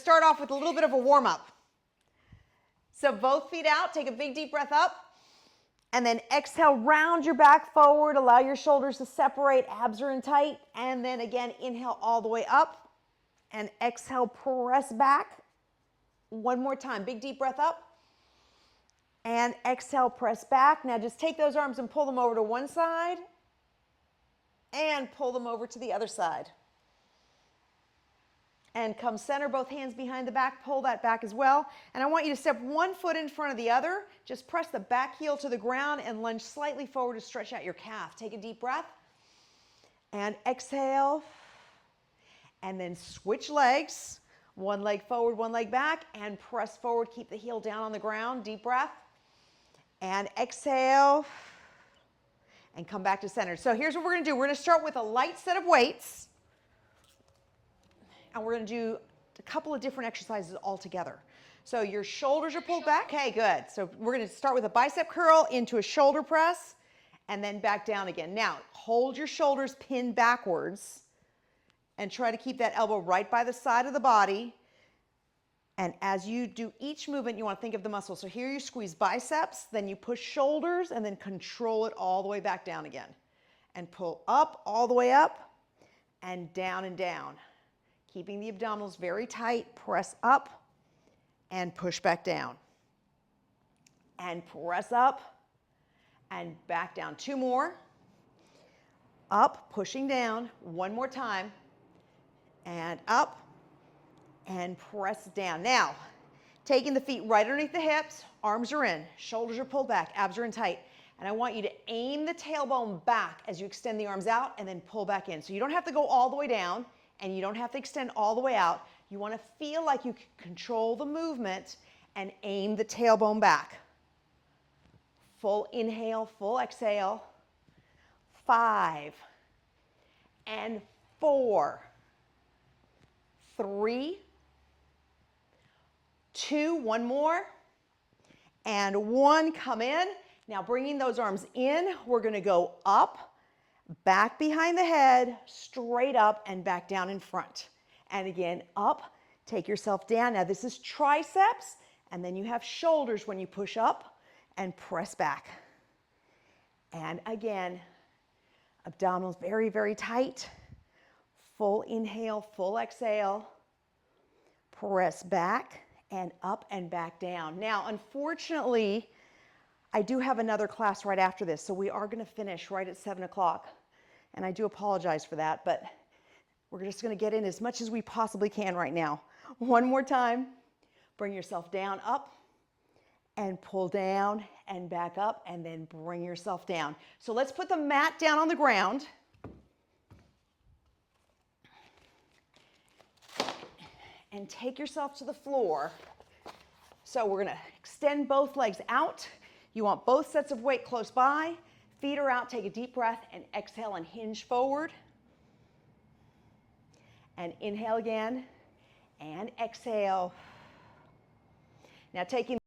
start off with a little bit of a warm-up. So both feet out, take a big deep breath up, and then exhale, round your back forward, allow your shoulders to separate, abs are in tight, and then again, inhale all the way up, and exhale, press back. One more time, big deep breath up, and exhale, press back. Now just take those arms and pull them over to one side, and pull them over to the other side. And come center, both hands behind the back, pull that back as well. And I want you to step one foot in front of the other. Just press the back heel to the ground and lunge slightly forward to stretch out your calf. Take a deep breath. And exhale. And then switch legs. One leg forward, one leg back, and press forward. Keep the heel down on the ground. Deep breath. And exhale. And come back to center. So here's what we're going to do. We're going to start with a light set of weights. And we're going to do a couple of different exercises all together. So your shoulders are pulled back. Okay, good. So we're going to start with a bicep curl into a shoulder press and then back down again. Now, hold your shoulders pinned backwards and try to keep that elbow right by the side of the body. And as you do each movement, you want to think of the muscle. So here you squeeze biceps, then you push shoulders, and then control it all the way back down again. And pull up, all the way up, and down and down. Keeping the abdominals very tight, press up and push back down. And press up and back down. Two more. Up, pushing down. One more time. And up and press down. Now, taking the feet right underneath the hips, arms are in, shoulders are pulled back, abs are in tight. And I want you to aim the tailbone back as you extend the arms out and then pull back in. So you don't have to go all the way down. And you don't have to extend all the way out. You want to feel like you can control the movement and aim the tailbone back. Full inhale, full exhale. 5 and 4, 3, 2, one more, and 1. Come in. Now bringing those arms in, we're going to go up, back behind the head, straight up, and back down in front. And again, up, take yourself down. Now this is triceps, and then you have shoulders when you push up and press back. And again, abdominals very, very tight. Full inhale, full exhale. Press back and up and back down. Now, unfortunately, I do have another class right after this, so we are going to finish right at 7 o'clock. And I do apologize for that, but we're just going to get in as much as we possibly can right now. One more time. Bring yourself down, up, and pull down and back up, and then bring yourself down. So let's put the mat down on the ground. And take yourself to the floor. So we're going to extend both legs out. You want both sets of weight close by. Feet are out, take a deep breath, and exhale and hinge forward. And inhale again, and exhale. Now taking